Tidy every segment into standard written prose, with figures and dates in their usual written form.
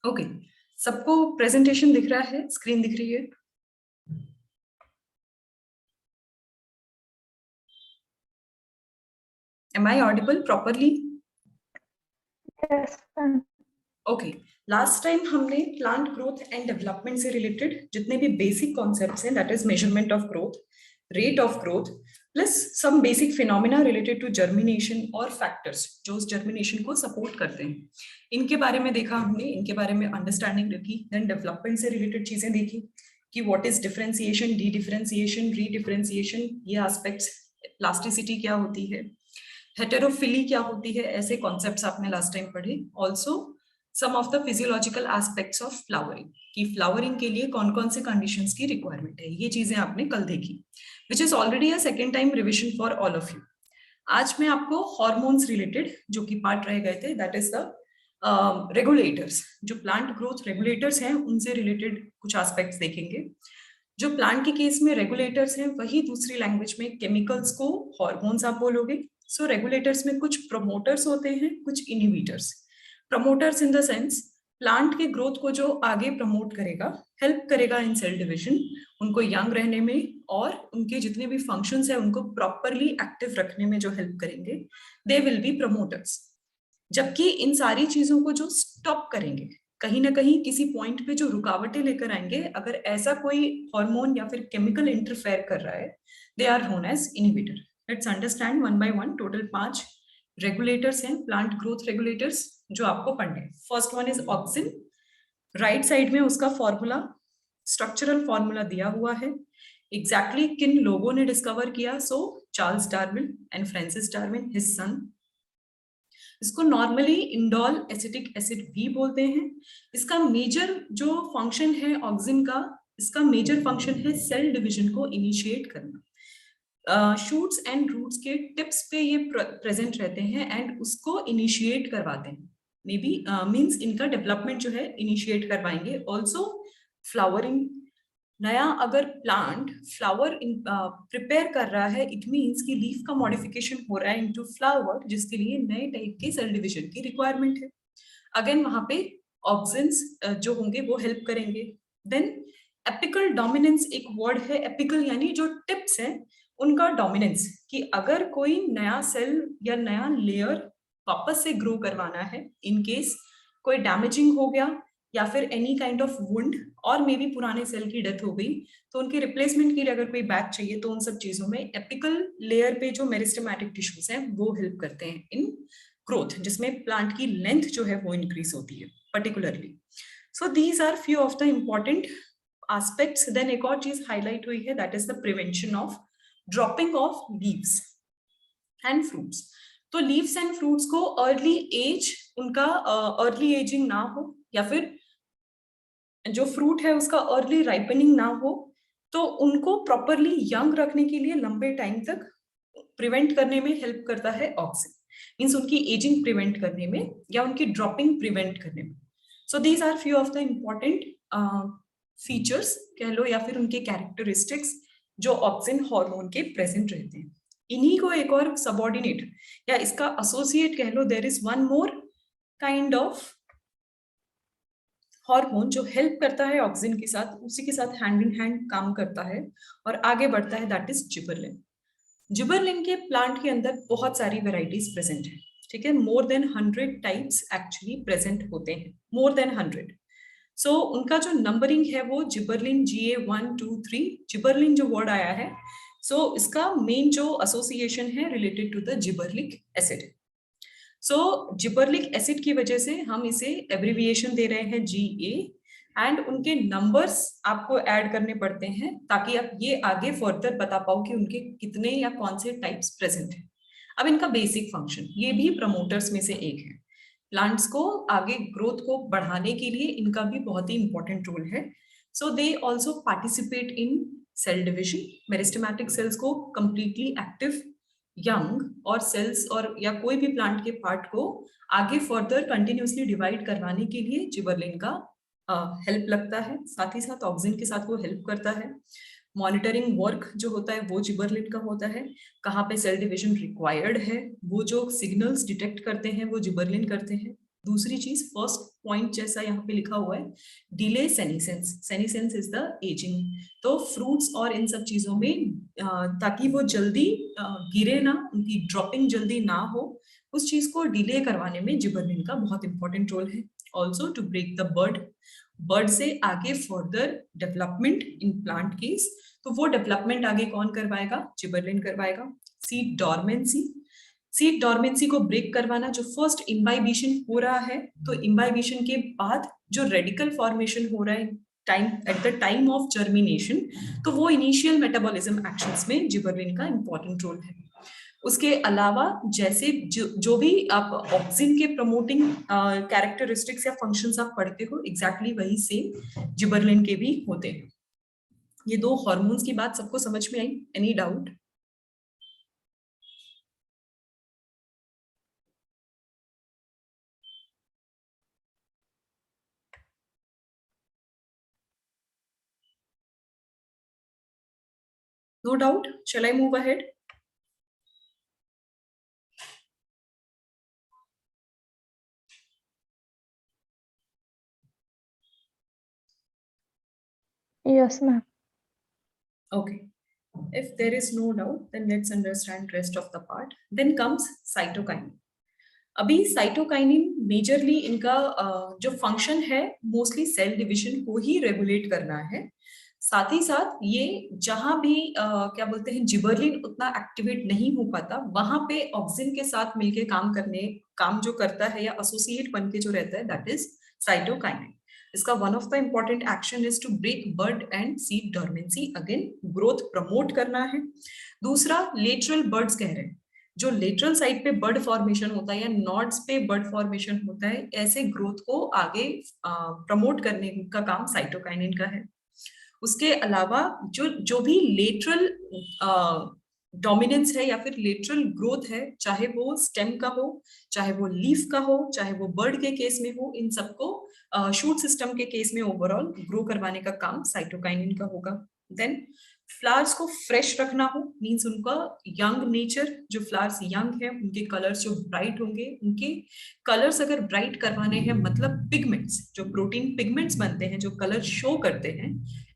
Okay, सबको presentation दिख रहा है, स्क्रीन दिख रही है? Am I audible properly? Yes, ma'am. Okay, last time हमने प्लांट ग्रोथ एंड डेवलपमेंट से रिलेटेड जितने भी बेसिक कॉन्सेप्ट्स हैं, that is measurement of growth, rate of growth, plus some basic phenomena related to germination और factors जो उस germination को support करते हैं, इनके बारे में देखा हमने, इनके बारे में अंडरस्टैंडिंग रखी। देन डेवलपमेंट से रिलेटेड चीजें देखी कि what is differentiation, D differentiation, री डिफरेंशिएशन, ये एस्पेक्ट्स, प्लास्टिसिटी क्या होती है, हेटेरोफिली क्या होती है, ऐसे कॉन्सेप्ट्स आपने लास्ट टाइम पढ़े। Also some of the physiological aspects of flowering, कि फ्लावरिंग के लिए कौन कौन से कंडीशंस की रिक्वायरमेंट है, ये चीजें आपने कल देखी, which is already a second time revision for all of you. आज मैं आपको हॉर्मोन्स रिलेटेड जो कि पार्ट रह गए थे, दैट इज द रेगुलेटर्स, जो प्लांट ग्रोथ रेगुलेटर्स हैं उनसे रिलेटेड कुछ एस्पेक्ट्स देखेंगे। जो प्लांट के केस में रेगुलेटर्स हैं वही दूसरी लैंग्वेज में केमिकल्स को हॉर्मोन्स आप बोलोगे। सो रेगुलेटर्स में कुछ प्रोमोटर्स होते हैं, कुछ inhibitors. Promoters in the sense plant के ग्रोथ को जो आगे प्रमोट करेगा, हेल्प करेगा इन सेल डिविजन, उनको यंग रहने में और उनके जितने भी फंक्शंस है उनको प्रॉपरली एक्टिव रखने में जो हेल्प करेंगे, दे विल बी प्रमोटर्स। जबकि इन सारी चीजों को जो स्टॉप करेंगे, कहीं ना कहीं किसी पॉइंट पे जो रुकावटें लेकर आएंगे, अगर ऐसा कोई हार्मोन या फिर केमिकल इंटरफेयर कर रहा है, they are known as inhibitor. Let's understand one by one. Total 5 regulators हैं, प्लांट ग्रोथ रेगुलेटर्स, जो आपको पढ़ने। First one is auxin. Right side में उसका फॉर्मूला, स्ट्रक्चरल फॉर्मूला दिया हुआ है। एग्जैक्टली किन लोगों ने डिस्कवर किया? सो Charles Darwin and Francis Darwin, his son. इसको नॉर्मली इंडोल एसिटिक एसिड भी बोलते हैं। इसका मेजर जो फंक्शन है ऑक्सिन का, इसका मेजर फंक्शन है सेल डिविजन को इनिशिएट करना। शूट्स एंड रूट्स के टिप्स पे ये प्रेजेंट रहते हैं एंड उसको इनिशिएट करवाते हैं। मे बी मीन्स इनका डेवलपमेंट जो है इनिशिएट करवाएंगे। ऑल्सो फ्लावरिंग, नया अगर प्लांट फ्लावर प्रिपेयर कर रहा है, इट मीन्स कि लीफ का मॉडिफिकेशन हो रहा है इनटू फ्लावर, जिसके लिए नए टाइप के सेल डिविजन की रिक्वायरमेंट है। अगेन वहां पे ऑक्सिन्स जो होंगे वो हेल्प करेंगे। देन एपिकल डोमिनेंस एक वर्ड है, एपिकल यानी जो टिप्स है उनका डोमिनेंस, कि अगर कोई नया सेल या नया लेयर वापस से ग्रो करवाना है, इन केस कोई डैमेजिंग हो गया या फिर एनी काइंड ऑफ वुंड, और मे बी पुराने सेल की डेथ हो गई, तो उनके रिप्लेसमेंट के लिए अगर कोई बैग चाहिए, तो उन सब चीजों में एपिकल लेयर पे जो मेरिस्टेमेटिक टिश्यूज हैं वो हेल्प करते हैं इन ग्रोथ, जिसमें प्लांट की लेंथ जो है वो इंक्रीज होती है particularly. So these are few of the important aspects. Then एक और चीज हाईलाइट हुई है, that is the prevention of dropping of leaves and fruits. तो लीव्स एंड फ्रूट्स को अर्ली एज, उनका अर्ली एजिंग ना हो, या फिर जो फ्रूट है उसका अर्ली राइपनिंग ना हो, तो उनको प्रॉपरली यंग रखने के लिए लंबे टाइम तक प्रिवेंट करने में हेल्प करता है ऑक्सिन। मीन्स उनकी एजिंग प्रिवेंट करने में या उनकी ड्रॉपिंग प्रिवेंट करने में। So these are few of the important features कह लो, या फिर उनके कैरेक्टरिस्टिक्स जो ऑक्सिन हार्मोन के प्रेजेंट रहते हैं। इन्हीं को एक और सबऑर्डिनेट या इसका एसोसिएट कह लो, there is one more kind of hormone जो हेल्प करता है ऑक्सिन के साथ, उसी के साथ हैंड इन हैंड काम करता है और आगे बढ़ता है, दैट इज जिबरलिन। जिबरलिन के प्लांट के अंदर बहुत सारी वेराइटीज प्रेजेंट है, ठीक है। More than 100 types actually present होते हैं, मोर देन 100। सो उनका जो नंबरिंग है वो जिबरलिन GA 1 2 3, जिबरलिन जो वर्ड आया है, सो इसका मेन जो एसोसिएशन है related to the gibberellic acid. So gibberellic acid की वजह से हम इसे एब्रिविएशन दे रहे हैं GA, एंड उनके नंबर्स आपको ऐड करने पड़ते हैं ताकि आप ये आगे फर्दर बता पाओ कि उनके कितने या कौन से टाइप्स प्रेजेंट हैं। अब इनका बेसिक फंक्शन, ये भी प्रमोटर्स में से एक है। प्लांट्स को आगे ग्रोथ को बढ़ाने के लिए इनका भी बहुत ही इंपॉर्टेंट रोल है। So they also participate in cell division, meristematic cells को कंप्लीटली एक्टिव, यंग और सेल्स और या कोई भी प्लांट के पार्ट को आगे फर्दर कंटिन्यूसली डिवाइड करवाने के लिए जिबरलिन का हेल्प लगता है। साथ ही साथ ऑक्सिन के साथ वो हेल्प करता है। मॉनिटरिंग वर्क जो होता है वो जिबरलिन का होता है। कहाँ पे सेल डिविजन रिक्वायर्ड है, वो जो सिग्नल्स डिटेक्ट करते हैं वो जिबरलिन करते हैं। दूसरी चीज, फर्स्ट पॉइंट जैसा यहाँ पे लिखा हुआ है, delay senescence, senescence is the ageing. तो फ्रूट्स और इन सब चीजों में ताकि वो जल्दी गिरे ना, उनकी ड्रॉपिंग जल्दी ना हो, उस चीज को डिले करवाने में जिबरलिन का बहुत इंपॉर्टेंट रोल है। Also to break the bud, bud से आगे further development in plant case, तो वो डेवलपमेंट आगे कौन करवाएगा? जिबरलिन करवाएगा। सीड डॉर्मेंसी, सीड डॉर्मेंसी को ब्रेक करवाना, जो फर्स्ट इम्बाइबिशन हो रहा है, तो इम्बाइबिशन के बाद जो रेडिकल फॉर्मेशन हो रहा है time at the time of germination, तो वो इनिशियल मेटाबॉलिज्म एक्शंस में जिबरलिन का इंपॉर्टेंट रोल है। उसके अलावा जैसे जो भी आप ऑक्सिन के प्रमोटिंग कैरेक्टरिस्टिक्स या फंक्शंस आप पढ़ते हो, एग्जैक्टली वही सेम जिबरलिन के भी होते हैं। ये दो हार्मोन्स की बात सबको समझ में आई? Any doubt? No doubt. Shall I move ahead? Yes, ma'am. Okay. If there is no doubt, then let's understand rest of the part. Then comes cytokine. अभी साइटोकाइनिन मेजरली इनका जो फंक्शन है, मोस्टली सेल डिविजन को ही regulate करना है। साथ ही साथ ये जहां भी क्या बोलते हैं, जिबरलिन उतना एक्टिवेट नहीं हो पाता, वहां पे ऑक्सिन के साथ मिलके काम जो करता है या एसोसिएट बन के जो रहता है, दैट इज साइटोकाइनिन। इसका one of the important action is to break bud and seed dormancy, again growth promote करना है। दूसरा, लेटरल बर्ड्स कह रहे हैं, जो लेटरल साइड पे बर्ड फॉर्मेशन होता है या नॉड्स पे बर्ड फॉर्मेशन होता है, ऐसे ग्रोथ को आगे प्रमोट करने का काम साइटोकाइनिन का है। उसके अलावा जो जो भी लेटरल डोमिनेंस है या फिर लेटरल ग्रोथ है, चाहे वो स्टेम का हो, चाहे वो लीफ का हो, चाहे वो बर्ड के केस में हो, इन सबको शूट सिस्टम के केस में ओवरऑल ग्रो करवाने का काम साइटोकाइनिन का होगा। देन फ्लावर्स को फ्रेश रखना हो, मींस उनका यंग नेचर, जो फ्लावर्स यंग है उनके कलर्स जो ब्राइट होंगे, उनके कलर्स अगर ब्राइट करवाने हैं, मतलब पिगमेंट्स, जो प्रोटीन पिगमेंट्स बनते हैं जो कलर शो करते हैं,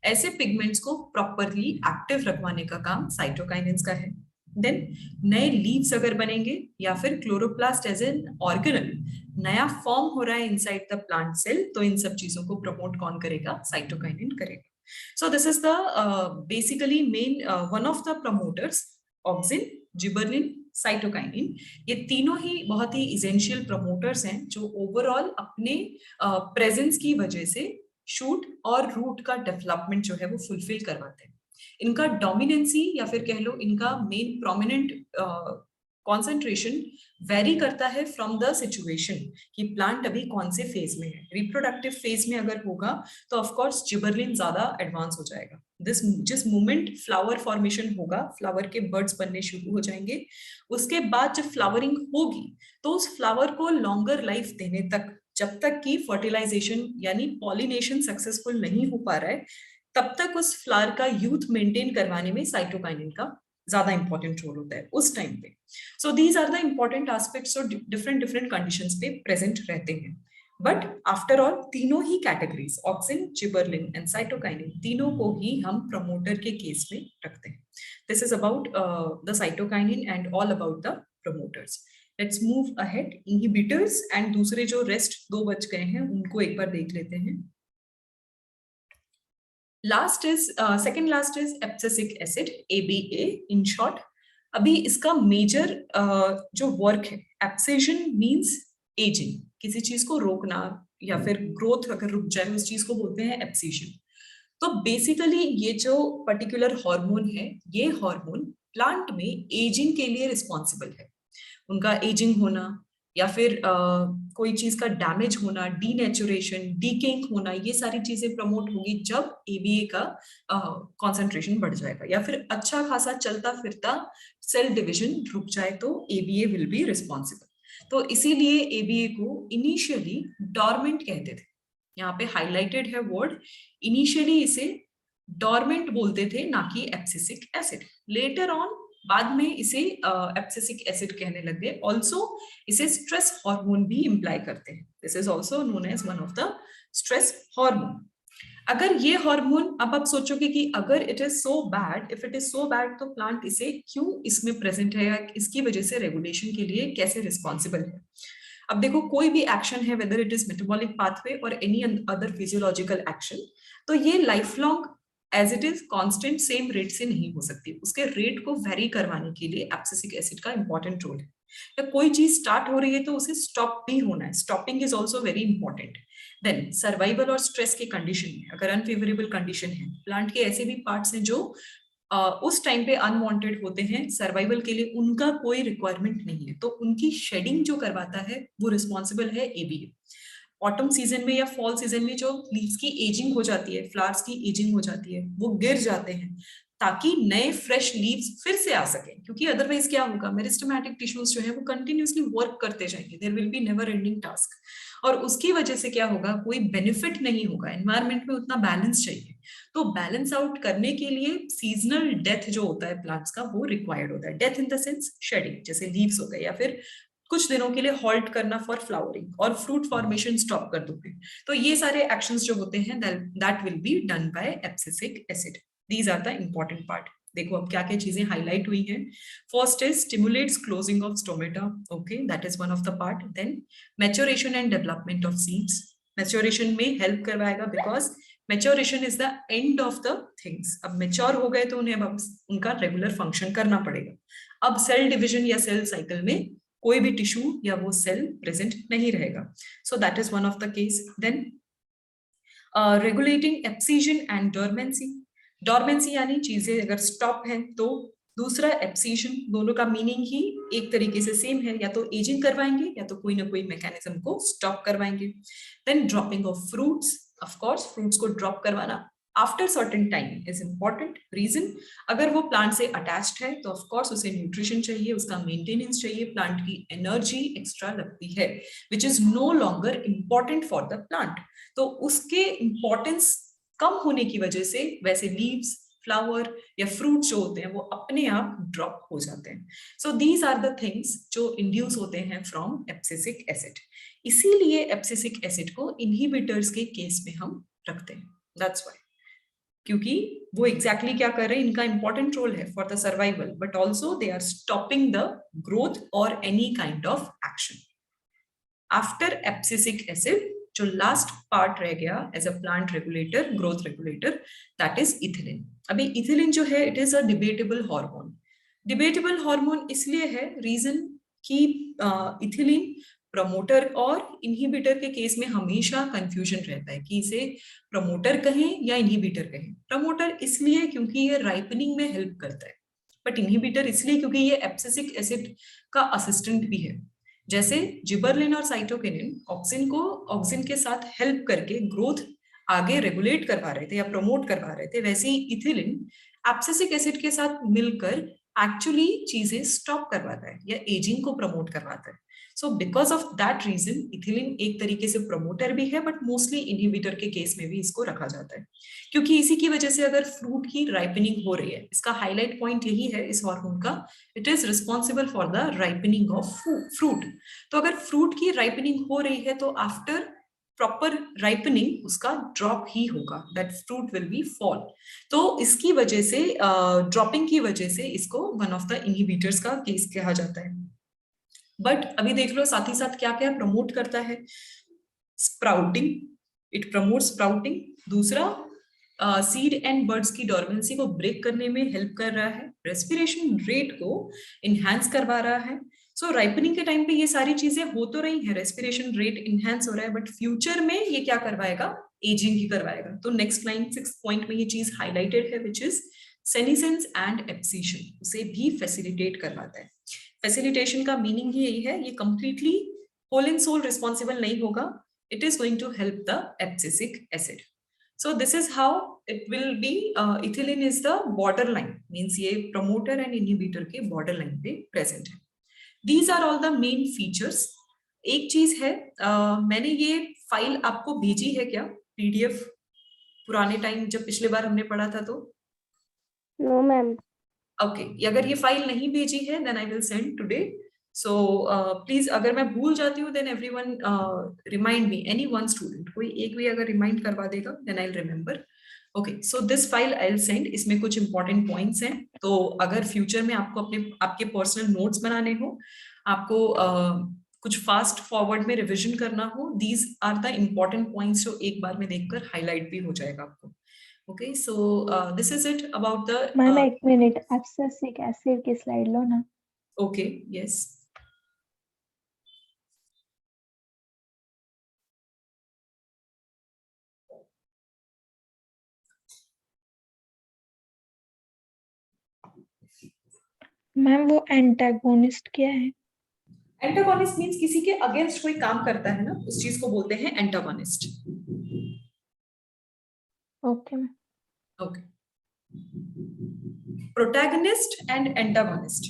ऐसे पिगमेंट्स को प्रॉपरली एक्टिव रखवाने का काम साइटोकाइनिन्स का है। देन नए लीव्स अगर बनेंगे या फिर क्लोरोप्लास्ट एज एन ऑर्गेनल नया फॉर्म हो रहा है इनसाइड द प्लांट सेल, तो इन सब चीजों को प्रमोट कौन करेगा? साइटोकाइनिन करेगा। So this is the basically main one of the promoters, auxin, gibberellin, cytokinin. ये तीनों ही बहुत ही essential promoters हैं जो overall अपने presence की वजह से शूट और रूट का डेवलपमेंट जो है वो फुलफिल करवाते हैं। इनका डोमिनेंसी या फिर कह लो इनका मेन प्रोमिनेंट कॉन्सेंट्रेशन वेरी करता है फ्रॉम द सिचुएशन कि प्लांट अभी कौन से फेज में है। रिप्रोडक्टिव फेज में अगर होगा तो ऑफ कोर्स जिबरलिन ज्यादा एडवांस हो जाएगा। जिस मोमेंट फ्लावर फॉर्मेशन होगा, फ्लावर के बर्ड्स बनने शुरू हो जाएंगे, उसके बाद जब फ्लावरिंग होगी तो उस फ्लावर को लॉन्गर लाइफ देने तक, जब तक कि फर्टिलाइजेशन यानी पॉलिनेशन सक्सेसफुल नहीं हो पा रहा है, तब तक उस फ्लावर का यूथ मेंटेन करवाने में साइटोकाइनिन का ज्यादा इंपॉर्टेंट रोल होता है उस टाइम पे। So these are the important aspects और डिफरेंट कंडीशंस पे प्रेजेंट रहते हैं। बट आफ्टर ऑल तीनों ही categories, auxin, gibberellin and cytokinin, तीनों को ही हम प्रमोटर के केस में रखते हैं। This is about the cytokinin and all about the promoters. Let's move ahead. Inhibitors and दूसरे जो रेस्ट दो बच गए हैं उनको एक बार देख लेते हैं। Last is second last is abscisic acid, ABA in short. अभी इसका मेजर जो वर्क है, एब्सिशन मींस एजिंग, किसी चीज को रोकना या फिर ग्रोथ अगर रुक जाए उस चीज को बोलते हैं एब्सिशन। तो बेसिकली ये जो पर्टिकुलर हार्मोन है, ये हार्मोन प्लांट में एजिंग के लिए रिस्पॉन्सिबल है। उनका एजिंग होना या फिर कोई चीज का डैमेज होना, डीनेचुरेशन, डीकेइंग होना, ये सारी चीजें प्रमोट होगी जब ABA का कॉन्सेंट्रेशन बढ़ जाएगा, या फिर अच्छा खासा चलता फिरता सेल डिविजन रुक जाए तो ABA विल बी रिस्पॉन्सिबल। तो इसीलिए ABA को इनिशियली डॉर्मेंट कहते थे। यहाँ पे हाईलाइटेड है वर्ड, इनिशियली इसे डॉर्मेंट बोलते थे, ना कि एब्सिसिक एसिड। लेटर ऑन बाद में इसे एब्सिसिक एसिड कहने लग गए। ऑल्सो इसे स्ट्रेस हार्मोन भी इम्प्लाई करते हैं। This is also known as one of the stress hormone. अगर ये हार्मोन, अब आप सोचोगे कि अगर it is so bad, if it is so bad, तो प्लांट इसे क्यों इसमें प्रेजेंट है या इसकी वजह से रेगुलेशन के लिए कैसे रिस्पॉन्सिबल है। अब देखो, कोई भी एक्शन है, whether it is metabolic pathway और एनी अदर फिजियोलॉजिकल एक्शन, तो ये life long as it is constant same rate से नहीं हो सकती। उसके रेट को वेरी करवाने के लिए एब्सिसिक एसिड का इंपॉर्टेंट रोल है। या कोई चीज स्टार्ट हो रही है तो उसे स्टॉप भी होना है, stopping is also very important. Then survival और स्ट्रेस के कंडीशन में अगर अनफेवरेबल कंडीशन है, प्लांट के ऐसे भी पार्ट्स हैं जो उस टाइम पे अनवांटेड होते हैं, सर्वाइवल के लिए उनका कोई रिक्वायरमेंट नहीं है, तो उनकी शेडिंग जो करवाता है वो रिस्पॉन्सिबल है एबीए। ऑटम सीजन में या फॉल सीजन में जो लीव्स की एजिंग हो जाती है, फ्लावर्स की एजिंग हो जाती है, वो गिर जाते हैं ताकि नए फ्रेश लीव्स फिर से आ सके, क्योंकि अदरवाइज क्या होगा, मेरिस्टेमेटिक टिश्यूज जो है वो कंटिन्यूअसली वर्क करते जाएंगे, there will be never ending task, और उसकी वजह से क्या होगा, कोई बेनिफिट नहीं होगा। एनवायरमेंट में उतना बैलेंस चाहिए, तो बैलेंस आउट करने के लिए सीजनल डेथ जो होता है प्लांट्स का, वो रिक्वायर्ड होता है। Death in the sense shedding, जैसे लीव्स हो गए, या फिर कुछ दिनों के लिए हॉल्ट करना फॉर फ्लावरिंग, और फ्रूट फॉर्मेशन स्टॉप कर दोगे, तो ये सारे एक्शंस जो होते हैं that will be done by abscisic acid. These are the important part. देखो अब क्या क्या चीजें हाईलाइट हुई हैं। First is stimulates closing of stomata, okay, that is one of the part. Then maturation and development of seeds, maturation में help करवाएगा, because maturation is the end of the things. अब मैच्योर हो गए तो उन्हें अब उनका रेगुलर फंक्शन करना पड़ेगा। अब सेल डिविजन या सेल साइकिल में कोई भी टिश्यू या वो सेल प्रेजेंट नहीं रहेगा, so that is one of the case. Then regulating abscission and dormancy, dormancy यानी चीजें अगर स्टॉप है, तो दूसरा एब्सीजन, दोनों का मीनिंग ही एक तरीके से सेम है, या तो एजिंग करवाएंगे या तो कोई ना कोई मैकेनिज्म को स्टॉप करवाएंगे। Then dropping of fruits, of course fruits को ड्रॉप करवाना after certain time is important. Reason, अगर वो प्लांट से अटैच्ड है तो ऑफ कोर्स उसे न्यूट्रिशन चाहिए, उसका मेंटेनेंस चाहिए, प्लांट की एनर्जी एक्स्ट्रा लगती है which is no longer important for the plant, तो उसके इंपॉर्टेंस कम होने की वजह से वैसे लीव्स, फ्लावर या फ्रूट जो होते हैं वो अपने आप ड्रॉप हो जाते हैं। So these are the things जो इंड्यूस होते हैं फ्रॉम एब्सिसिक एसिड। इसीलिए एब्सिसिक एसिड को इनहिबिटर्स के केस में हम रखते हैं, दैट्स व्हाई, क्योंकि वो एग्जैक्टली क्या कर रहे हैं, इनका इंपॉर्टेंट रोल है for the survival, but also they are stopping the growth और any kind of action. After abscisic acid जो लास्ट पार्ट रह गया as a plant regulator, growth regulator, that is ethylene. अभी इथिलीन जो है it is a debatable hormone. Debatable hormone इसलिए है, reason कि इथिलीन प्रमोटर और इनहिबिटर के केस में हमेशा कंफ्यूजन रहता है कि इसे प्रमोटर कहें या इनहिबिटर कहें। प्रमोटर इसलिए क्योंकि ये राइपनिंग में हेल्प करता है, बट इनहिबिटर इसलिए क्योंकि ये एब्सिसिक एसिड का असिस्टेंट भी है। जैसे जिबरलिन और साइटोकिनिन ऑक्सिन के साथ हेल्प करके ग्रोथ आगे रेगुलेट करवा रहे थे या प्रमोट करवा रहे थे, वैसे ही इथिलीन एब्सिसिक एसिड के साथ मिलकर एक्चुअली चीजें स्टॉप करवाता है या एजिंग को प्रमोट करवाता है। So because of that reason ethylene एक तरीके से प्रमोटर भी है, बट मोस्टली इनहिबिटर के केस में भी इसको रखा जाता है, क्योंकि इसी की वजह से अगर फ्रूट की राइपनिंग हो रही है, इसका हाईलाइट पॉइंट यही है इस हार्मोन का, it is responsible for the ripening of fruit. तो अगर फ्रूट की राइपनिंग हो रही है तो आफ्टर प्रॉपर राइपनिंग उसका ड्रॉप ही होगा, that fruit will be fall. तो इसकी वजह से ड्रॉपिंग की वजह से इसको वन ऑफ द इनहिबिटर्स का केस कहा जाता है। बट अभी देख लो साथ ही साथ क्या क्या प्रमोट करता है, स्प्राउटिंग, इट प्रमोट स्प्राउटिंग। दूसरा, सीड एंड बर्ड्स की डोरमेंसी को ब्रेक करने में हेल्प कर रहा है, रेस्पिरेशन रेट को इनहैंस करवा रहा है। सो राइपनिंग के टाइम पे ये सारी चीजें हो तो रही है, रेस्पिरेशन रेट इनहैंस हो रहा है, बट फ्यूचर में ये क्या करवाएगा, एजिंग ही करवाएगा। तो नेक्स्ट लाइन 6 पॉइंट में ये चीज हाईलाइटेड है which is senescence and abscission, उसे भी फैसिलिटेट करवाता है। फैसिलिटेशन का मीनिंग ही यही है, ये completely whole and sole responsible नहीं होगा, it is going to help the abscisic acid. So this is how it will be. Ethylene is the borderline, means ये promoter and inhibitor के borderline पे present है। These are all the main features. एक चीज है, मैंने ये file आपको भेजी है क्या, PDF, पुराने टाइम जब पिछले बार हमने पढ़ा था तो? No ma'am. ओके, अगर ये फाइल नहीं भेजी है then I will send today. So please, अगर मैं भूल जाती हूँ then everyone remind me, any one student, कोई एक भी अगर रिमाइंड करवा देगा then I will remember. Okay, so this file I will send. इसमें कुछ इंपॉर्टेंट पॉइंट्स हैं, तो अगर फ्यूचर में आपको अपने आपके पर्सनल नोट्स बनाने हो, आपको कुछ फास्ट फॉरवर्ड में रिविजन करना हो, these are the important points जो एक बार में देखकर हाईलाइट भी हो जाएगा आपको. Okay, so this is it about the. Ma'am एक मिनट, एब्ससिक एसिड की स्लाइड लो ना. Okay, yes. मैम वो एंटागोनिस्ट क्या है? एंटागोनिस्ट मींस किसी के अगेंस्ट कोई काम करता है ना, उस चीज को बोलते हैं antagonist. Okay ma'am. Okay. Protagonist and antagonist.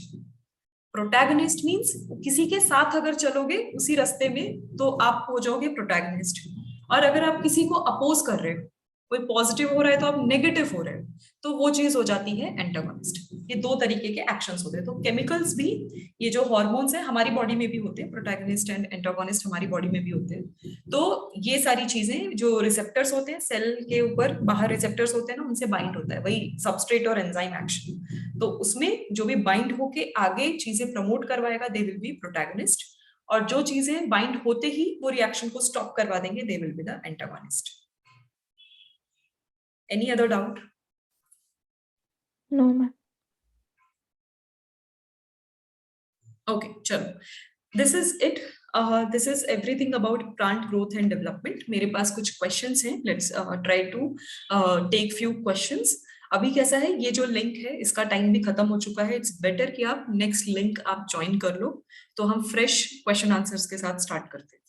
Protagonist means किसी के साथ अगर चलोगे उसी रास्ते में तो आप हो जाओगे प्रोटैगनिस्ट, और अगर आप किसी को अपोज कर रहे हो, कोई पॉजिटिव हो रहा है तो आप नेगेटिव हो रहे हो, तो वो चीज हो जाती है एंटागोनिस्ट. ये दो तरीके के एक्शंस होते हैं. तो केमिकल्स भी, ये जो हॉर्मोन्स हैं हमारी बॉडी में भी होते हैं, प्रोटैगनिस्ट एंड एंटागोनिस्ट हमारी बॉडी में भी होते हैं. तो ये सारी चीजें जो रिसेप्टर्स होते हैं सेल के ऊपर, बाहर रिसेप्टर्स होते हैं ना, उनसे बाइंड होता है, वही सबस्ट्रेट और एंजाइम एक्शन. तो उसमें जो भी बाइंड होके आगे चीजें प्रमोट करवाएगा दे विल बी प्रोटैगनिस्ट, और जो चीजें बाइंड होते ही वो रिएक्शन को स्टॉप करवा देंगे they will be the antagonist. Any other doubt? No ma'am. Okay, chalo. This is it. This is everything about plant growth and development. मेरे पास कुछ questions हैं. Let's try to take few questions. अभी कैसा है, ये जो लिंक है इसका टाइम भी खत्म हो चुका है. इट्स बेटर कि आप नेक्स्ट लिंक आप ज्वाइन कर लो, तो हम फ्रेश क्वेश्चन आंसर्स के साथ स्टार्ट करते हैं.